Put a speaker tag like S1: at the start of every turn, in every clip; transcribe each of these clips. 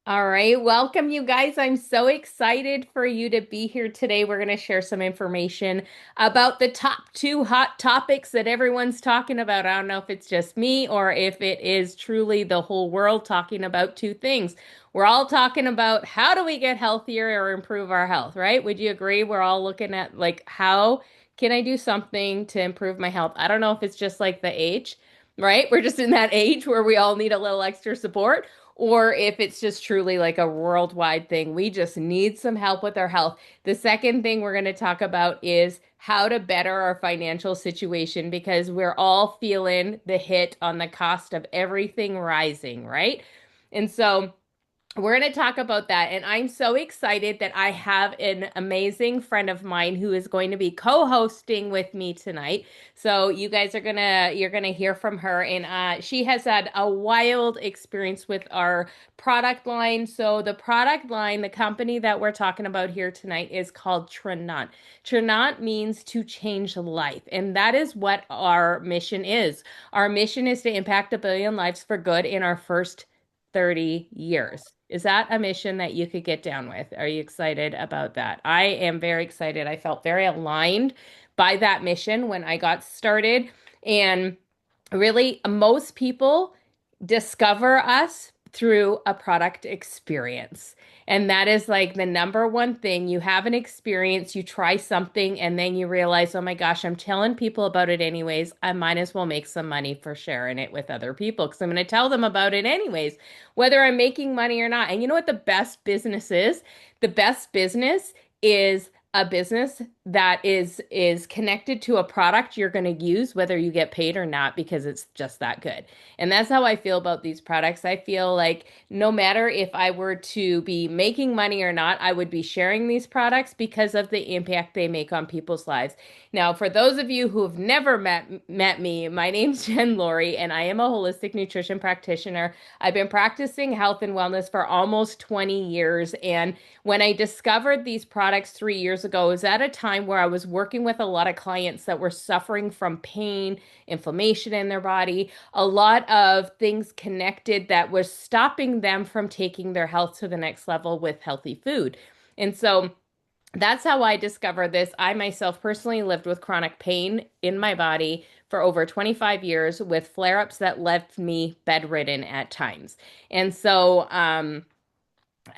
S1: All right, welcome you guys. I'm so excited for you to be here today. We're going to share some information about the top two hot topics that everyone's talking about. I don't know if it's just me or if it is truly the whole world talking about two things. We're all talking about how do we get healthier or improve our health, right? Would you agree? We're all looking at like how can I do something to improve my health? I don't know if it's just like the age, right? We're just in that age where we all need a little extra support or if it's just truly like a worldwide thing. We just need some help with our health. The second thing we're going to talk about is how to better our financial situation because we're all feeling the hit on the cost of everything rising, right? And so, we're going to talk about that. And I'm so excited that I have an amazing friend of mine who is going to be co-hosting with me tonight. So you guys are you're gonna hear from her. And she has had a wild experience with our product line. So the product line, the company that we're talking about here tonight is called Trinont. Trinont means to change life. And that is what our mission is. Our mission is to impact 1 billion lives for good in our first 30 years. Is that a mission that you could get down with? Are you excited about that? I am very excited. I felt very aligned by that mission when I got started. And really, most people discover us through a product experience. And that is like the number one thing. You have an experience, you try something, and then you realize, oh my gosh, I'm telling people about it anyways. I might as well make some money for sharing it with other people because I'm going to tell them about it anyways, whether I'm making money or not. And you know what the best business is? The best business is a business that is connected to a product you're going to use whether you get paid or not because it's just that good. And that's how I feel about these products. I feel like no matter if I were to be making money or not, I would be sharing these products because of the impact they make on people's lives. Now, for those of you who have never met me, my name's Jen Laurie and I am a holistic nutrition practitioner. I've been practicing health and wellness for almost 20 years and when I discovered these products 3 years ago, it was at a time where I was working with a lot of clients that were suffering from pain, inflammation in their body, a lot of things connected that was stopping them from taking their health to the next level with healthy food. And so that's how I discovered this. I myself personally lived with chronic pain in my body for over 25 years with flare ups that left me bedridden at times. And so,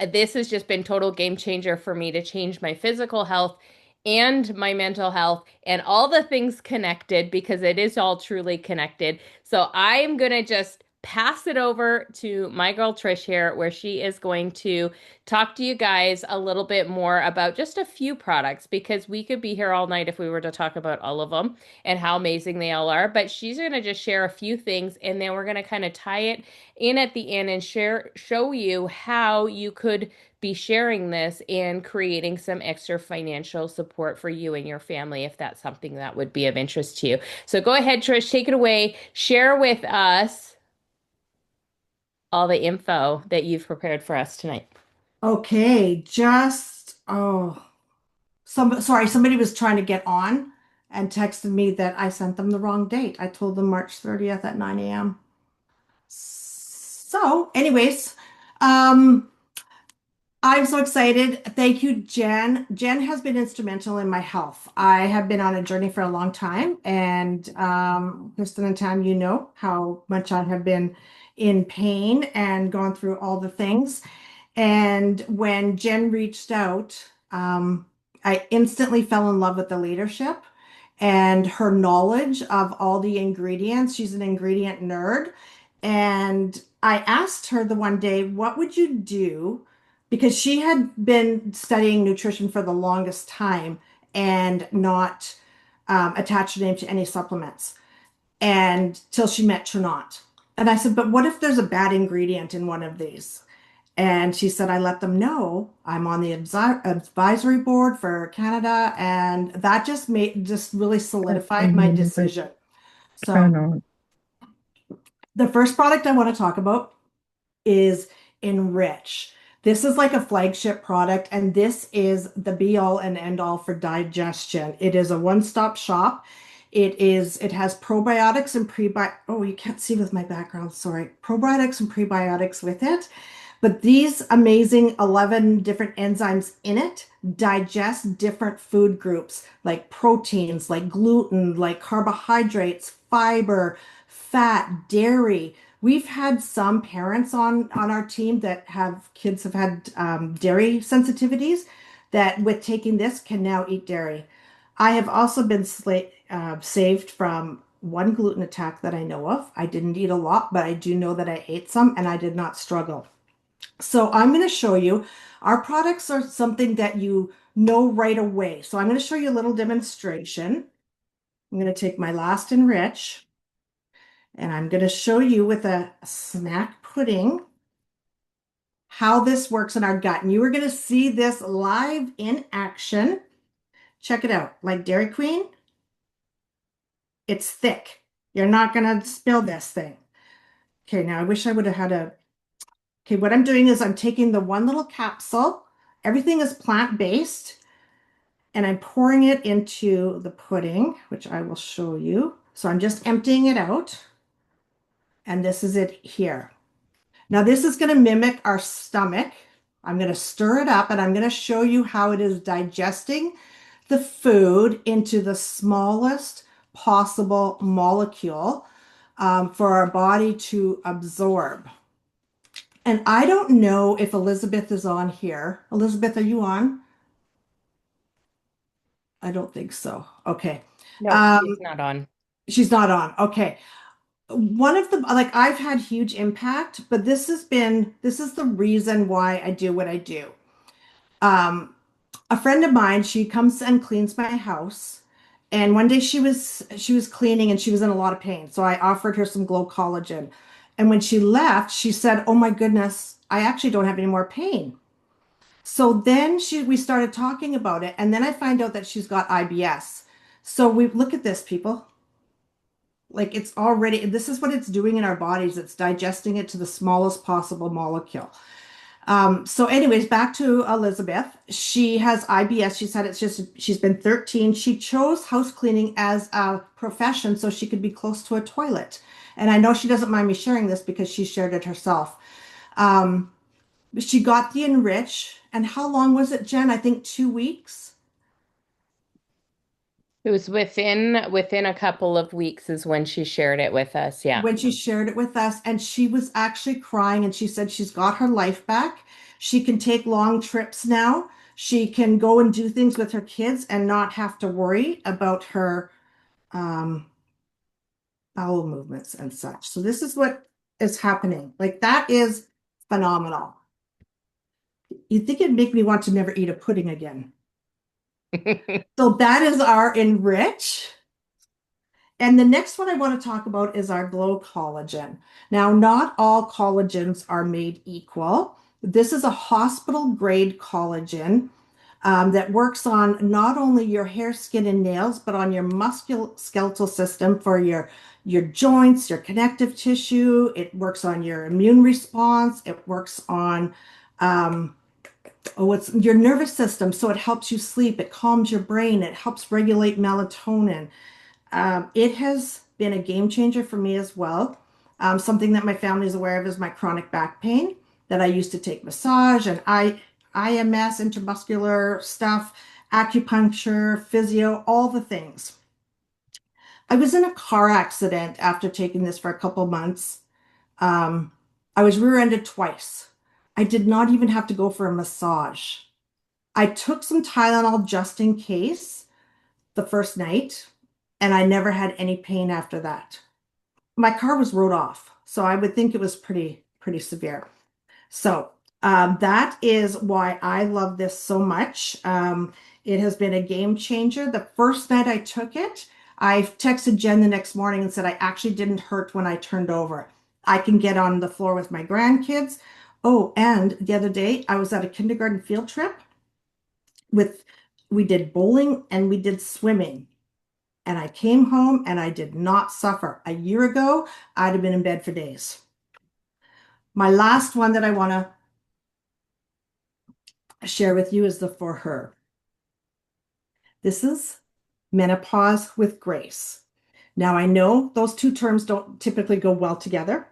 S1: this has just been total game changer for me to change my physical health and my mental health and all the things connected because it is all truly connected. So I'm going to just pass it over to my girl Trish here, where she is going to talk to you guys a little bit more about just a few products because we could be here all night if we were to talk about all of them and how amazing they all are. But she's going to just share a few things and then we're going to kind of tie it in at the end and show you how you could be sharing this and creating some extra financial support for you and your family if that's something that would be of interest to you. So go ahead, Trish, take it away. Share with us all the info that you've prepared for us tonight.
S2: Okay, sorry, somebody was trying to get on and texted me that I sent them the wrong date. I told them March 30th at 9 a.m. So, anyways, um, I'm so excited. Thank you, Jen. Jen has been instrumental in my health. I have been on a journey for a long time, and Kristen and Tam, you know how much I have been in pain and gone through all the things. And when Jen reached out, I instantly fell in love with the leadership and her knowledge of all the ingredients. She's an ingredient nerd. And I asked her the one day, what would you do? Because she had been studying nutrition for the longest time and not attached her name to any supplements and till she met Trinont. And I said, but what if there's a bad ingredient in one of these? And she said, I let them know I'm on the advisory board for Canada. And that just really solidified my decision. So the first product I want to talk about is Enrich. This is like a flagship product, and this is the be all and end all for digestion. It is a one-stop shop. It has probiotics and prebiotics. Oh, you can't see with my background, sorry. Probiotics and prebiotics with it. But these amazing 11 different enzymes in it digest different food groups like proteins, like gluten, like carbohydrates, fiber, fat, dairy. We've had some parents on our team that have kids have had dairy sensitivities that with taking this can now eat dairy. I have also been saved from one gluten attack that I know of. I didn't eat a lot, but I do know that I ate some and I did not struggle. So I'm going to show you our products are something that you know right away. So I'm going to show you a little demonstration. I'm going to take my Last Enrich and I'm going to show you with a snack pudding how this works in our gut. And you are going to see this live in action. Check it out. Like Dairy Queen, it's thick. You're not going to spill this thing. Okay, now I wish I would have had a. Okay, what I'm doing is I'm taking the one little capsule. Everything is plant-based. And I'm pouring it into the pudding, which I will show you. So I'm just emptying it out. And this is it here. Now this is going to mimic our stomach. I'm going to stir it up and I'm going to show you how it is digesting the food into the smallest possible molecule for our body to absorb. And I don't know if Elizabeth is on here. Elizabeth, are you on? I don't think so. Okay.
S1: No, she's
S2: Um,
S1: not on.
S2: she's not on. Okay. One of the like I've had huge impact, but this is the reason why I do what I do. Um, a friend of mine, she comes and cleans my house, and one day she was cleaning and she was in a lot of pain. So I offered her some Glow Collagen. And when she left, she said, "Oh my goodness, I actually don't have any more pain." So then we started talking about it, and then I find out that she's got IBS. So we look at this, people. Like it's already, this is what it's doing in our bodies. It's digesting it to the smallest possible molecule. So anyways, back to Elizabeth. She has IBS. She said it's just, she's been 13. She chose house cleaning as a profession so she could be close to a toilet. And I know she doesn't mind me sharing this because she shared it herself. Um, she got the Enrich. And how long was it, Jen? I think 2 weeks.
S1: It was within a couple of weeks is when she shared it with us. Yeah.
S2: When she shared it with us, and she was actually crying, and she said she's got her life back. She can take long trips now. She can go and do things with her kids and not have to worry about her um, bowel movements and such. So this is what is happening. Like that is phenomenal. You'd think it'd make me want to never eat a pudding again. So that is our Enrich. And the next one I want to talk about is our Glow Collagen. Now, not all collagens are made equal. This is a hospital grade collagen that works on not only your hair, skin, and nails, but on your musculoskeletal system for your joints, your connective tissue. It works on your immune response. It works on it's your nervous system. So it helps you sleep. It calms your brain. It helps regulate melatonin. It has been a game changer for me as well. Something that my family is aware of is my chronic back pain that I used to take massage and IMS, intramuscular stuff, acupuncture, physio, all the things. I was in a car accident after taking this for a couple months. Um, I was rear-ended twice. I did not even have to go for a massage. I took some Tylenol just in case the first night, and I never had any pain after that. My car was wrote off, so I would think it was pretty severe. So that is why I love this so much. It has been a game changer. The first night I took it, I texted Jen the next morning and said I actually didn't hurt when I turned over. I can get on the floor with my grandkids. Oh, and the other day I was at a kindergarten field trip with we did bowling and we did swimming. And I came home and I did not suffer. A year ago, I'd have been in bed for days. My last one that I want to share with you is the For Her. This is menopause with grace. Now, I know those two terms don't typically go well together,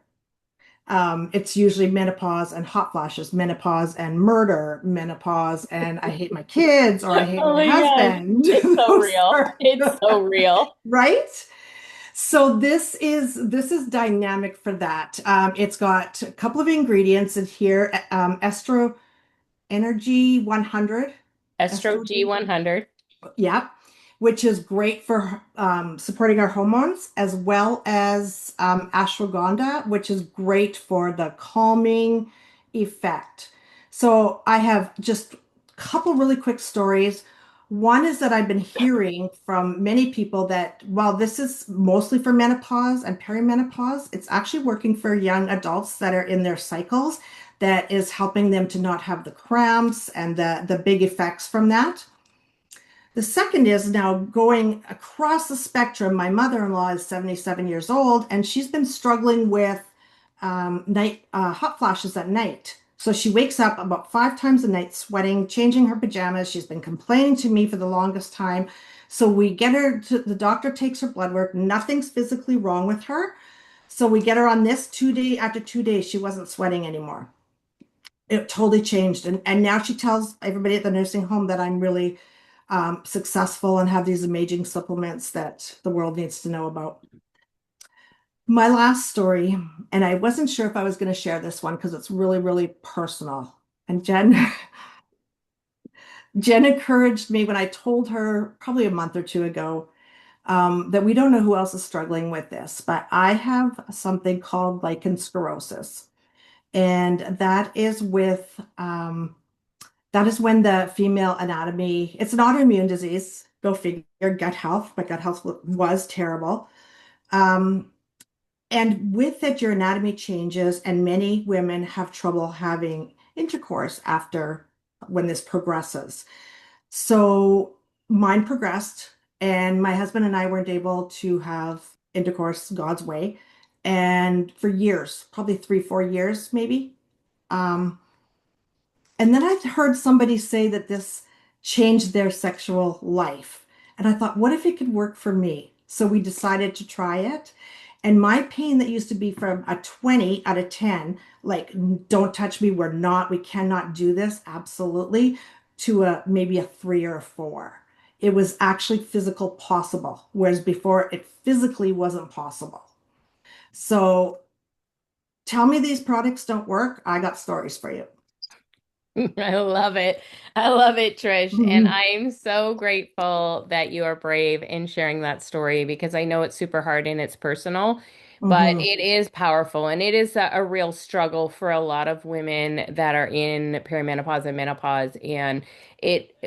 S2: It's usually menopause and hot flashes, menopause and murder, menopause and I hate my kids or I hate
S1: Oh
S2: my
S1: my gosh.
S2: husband.
S1: It's so
S2: Those
S1: real.
S2: are
S1: It's so real.
S2: right. So this is dynamic for that. It's got a couple of ingredients in here. Estro Energy 100.
S1: Estro
S2: Estro,
S1: G100.
S2: yeah, which is great for supporting our hormones, as well as ashwagandha, which is great for the calming effect. So I have just a couple really quick stories. One is that I've been hearing from many people that while this is mostly for menopause and perimenopause, it's actually working for young adults that are in their cycles, that is helping them to not have the cramps and the big effects from that. The second is now going across the spectrum. My mother-in-law is 77 years old, and she's been struggling with night hot flashes at night. So she wakes up about 5 times a night, sweating, changing her pajamas. She's been complaining to me for the longest time. So we get her to the doctor, takes her blood work. Nothing's physically wrong with her. So we get her on this 2 day. After 2 days, she wasn't sweating anymore. It totally changed. And now she tells everybody at the nursing home that I'm really successful and have these amazing supplements that the world needs to know about. My last story, and I wasn't sure if I was going to share this one because it's really, really personal. And Jen encouraged me when I told her probably a month or two ago that we don't know who else is struggling with this, but I have something called lichen sclerosis, and that is when the female anatomy, it's an autoimmune disease. Go figure, gut health. My gut health was terrible. Um, and with it, your anatomy changes, and many women have trouble having intercourse after when this progresses. So mine progressed, and my husband and I weren't able to have intercourse God's way. And for years, probably 3, 4 years, maybe. Um, and then I heard somebody say that this changed their sexual life. And I thought, what if it could work for me? So we decided to try it. And my pain that used to be from a 20 out of 10, like, don't touch me, we cannot do this, absolutely, to a maybe a 3 or a 4. It was actually physical possible, whereas before it physically wasn't possible. So tell me these products don't work. I got stories for you.
S1: I love it. I love it, Trish. And I'm so grateful that you are brave in sharing that story because I know it's super hard and it's personal, but
S2: Hmm.
S1: it is powerful and it is a real struggle for a lot of women that are in perimenopause and menopause. And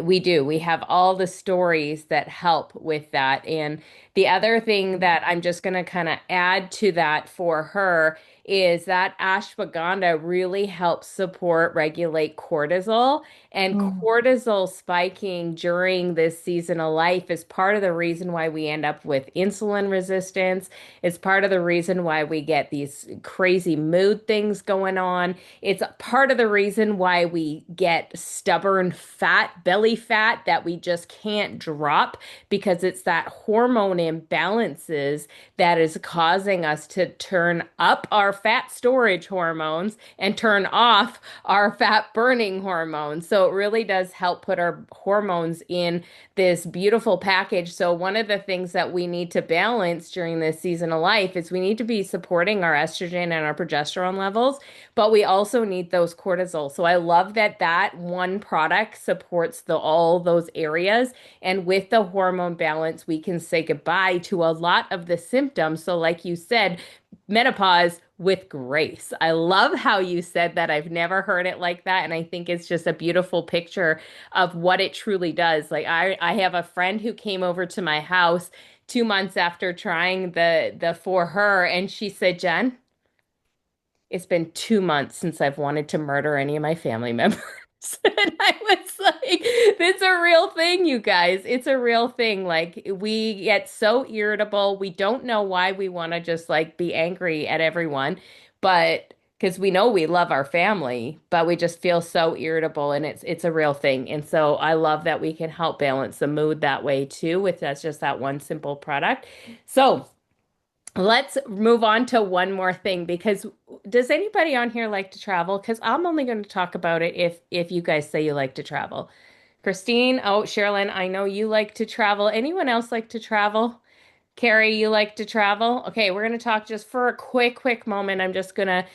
S1: we have all the stories that help with that. And the other thing that I'm just going to kind of add to that for her is that ashwagandha really helps support regulate cortisol, and
S2: Hmm.
S1: cortisol spiking during this season of life is part of the reason why we end up with insulin resistance. It's part of the reason why we get these crazy mood things going on. It's part of the reason why we get stubborn fat, belly fat that we just can't drop because it's that hormone imbalances that is causing us to turn up our fat storage hormones and turn off our fat burning hormones. So it really does help put our hormones in this beautiful package. So one of the things that we need to balance during this season of life is we need to be supporting our estrogen and our progesterone levels, but we also need those cortisol. So I love that that one product supports all those areas, and with the hormone balance, we can say goodbye to a lot of the symptoms. So, like you said, menopause with grace. I love how you said that. I've never heard it like that. And I think it's just a beautiful picture of what it truly does. Like I have a friend who came over to my house 2 months after trying the for her, and she said, Jen, it's been 2 months since I've wanted to murder any of my family members. And I was like, it's a real thing, you guys. It's a real thing. Like, we get so irritable. We don't know why we want to just like be angry at everyone, but because we know we love our family, but we just feel so irritable and it's a real thing. And so I love that we can help balance the mood that way too with that's just that one simple product. So Let's move on to one more thing because does anybody on here like to travel? Because I'm only going to talk about it if you guys say you like to travel. Christine, oh, Sherilyn, I know you like to travel. Anyone else like to travel? Carrie, you like to travel? Okay, we're going to talk just for a quick moment. I'm just gonna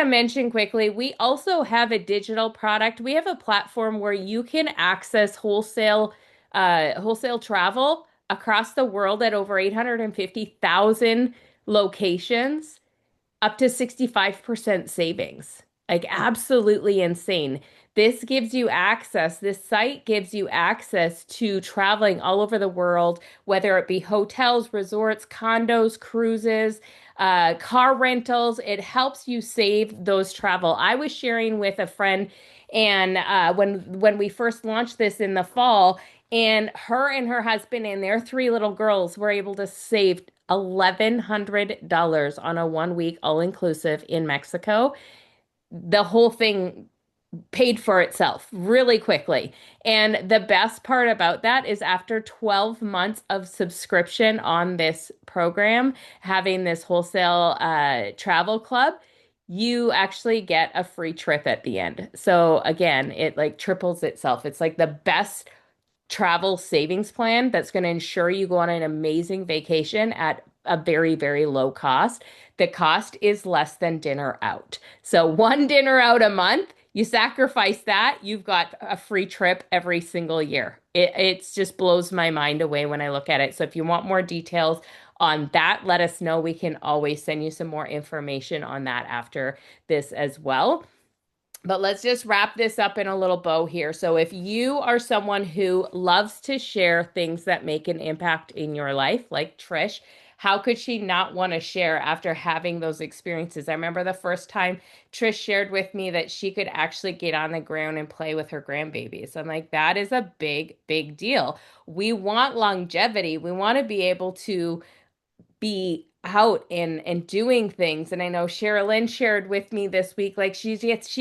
S1: mention quickly, we also have a digital product. We have a platform where you can access wholesale travel across the world at over 850,000 locations, up to 65% savings. Like absolutely insane. This site gives you access to traveling all over the world, whether it be hotels, resorts, condos, cruises, car rentals. It helps you save those travel. I was sharing with a friend, and when we first launched this in the fall, and her husband and their three little girls were able to save $1,100 on a 1 week all inclusive in Mexico. The whole thing paid for itself really quickly. And the best part about that is after 12 months of subscription on this program, having this wholesale travel club, you actually get a free trip at the end. So again, it like triples itself. It's like the best travel savings plan that's going to ensure you go on an amazing vacation at a very low cost. The cost is less than dinner out. So one dinner out a month, you sacrifice that, you've got a free trip every single year. It just blows my mind away when I look at it. So if you want more details on that, let us know. We can always send you some more information on that after this as well. But let's just wrap this up in a little bow here. So, if you are someone who loves to share things that make an impact in your life, like Trish, how could she not want to share after having those experiences? I remember the first time Trish shared with me that she could actually get on the ground and play with her grandbabies. I'm like, that is a big deal. We want longevity. We want to be able to be out and doing things. And I know Sherilyn shared with me this week, like she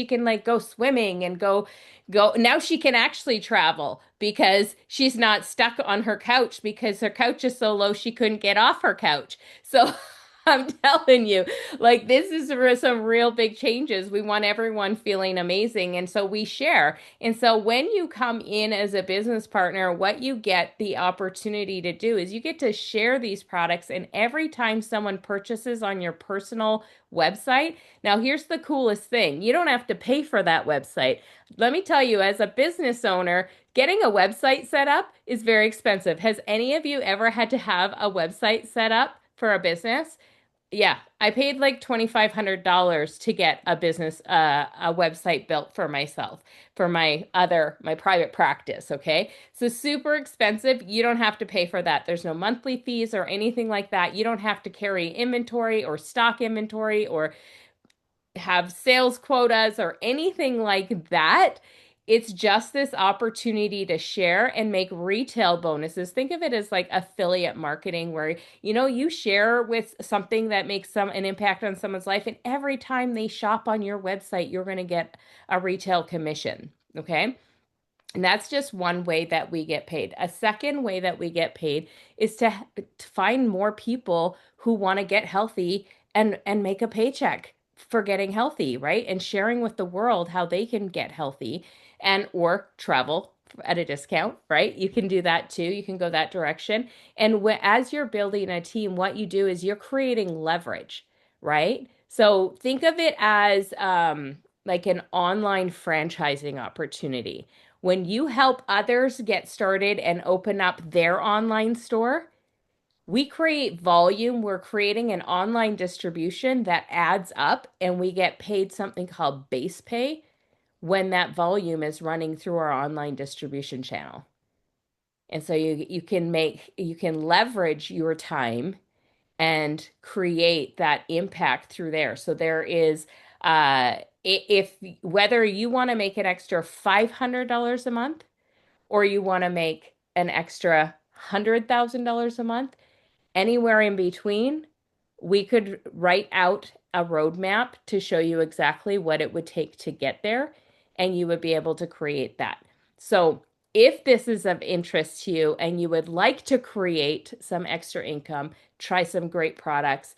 S1: can like go swimming and go now she can actually travel because she's not stuck on her couch because her couch is so low she couldn't get off her couch. So I'm telling you, like this is some real big changes. We want everyone feeling amazing. And so we share. And so when you come in as a business partner, what you get the opportunity to do is you get to share these products. And every time someone purchases on your personal website, now here's the coolest thing. You don't have to pay for that website. Let me tell you, as a business owner, getting a website set up is very expensive. Has any of you ever had to have a website set up for a business? Yeah, I paid like $2,500 to get a website built for myself, for my private practice. Okay. So super expensive. You don't have to pay for that. There's no monthly fees or anything like that. You don't have to carry inventory or stock inventory or have sales quotas or anything like that. It's just this opportunity to share and make retail bonuses. Think of it as like affiliate marketing where you share with something that makes an impact on someone's life and every time they shop on your website, you're going to get a retail commission, okay? And that's just one way that we get paid. A second way that we get paid is to find more people who want to get healthy and make a paycheck for getting healthy, right? And sharing with the world how they can get healthy and or travel at a discount, right? You can do that too. You can go that direction. And as you're building a team, what you do is you're creating leverage, right? So think of it as like an online franchising opportunity. When you help others get started and open up their online store, we create volume. We're creating an online distribution that adds up, and we get paid something called base pay when that volume is running through our online distribution channel. And so you can leverage your time and create that impact through there. So there is if whether you want to make an extra $500 a month or you want to make an extra $100,000 a month, anywhere in between, we could write out a roadmap to show you exactly what it would take to get there, and you would be able to create that. So if this is of interest to you and you would like to create some extra income, try some great products,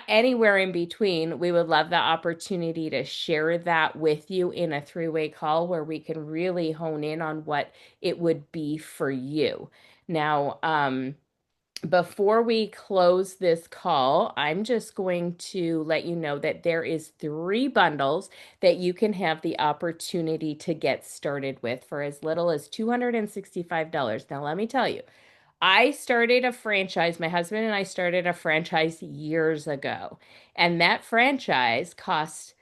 S1: anywhere in between, we would love the opportunity to share that with you in a three-way call where we can really hone in on what it would be for you. Now, before we close this call, I'm just going to let you know that there is 3 bundles that you can have the opportunity to get started with for as little as $265. Now, let me tell you, I started a franchise. My husband and I started a franchise years ago, and that franchise cost,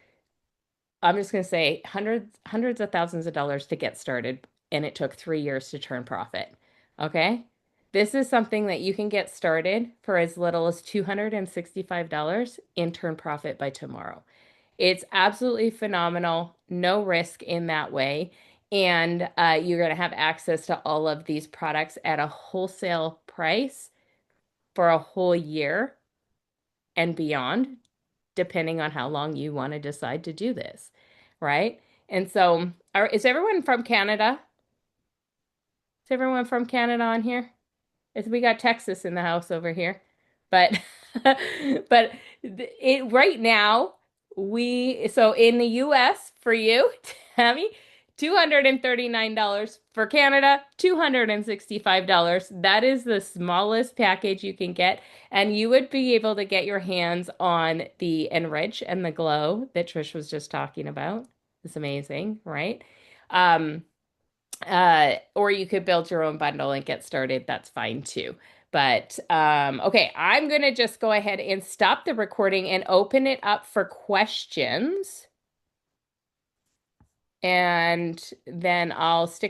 S1: I'm just going to say, hundreds of thousands of dollars to get started, and it took 3 years to turn profit. Okay? This is something that you can get started for as little as $265 and turn profit by tomorrow. It's absolutely phenomenal, no risk in that way. And you're going to have access to all of these products at a wholesale price for a whole year and beyond, depending on how long you want to decide to do this, right? And so, is everyone from Canada? Is everyone from Canada on here? We got Texas in the house over here, but but it right now we so in the U.S. for you, Tammy, $239 for Canada, $265. That is the smallest package you can get, and you would be able to get your hands on the Enrich and the Glow that Trish was just talking about. It's amazing, right? Um, or you could build your own bundle and get started. That's fine too. But okay, I'm gonna just go ahead and stop the recording and open it up for questions. And then I'll stick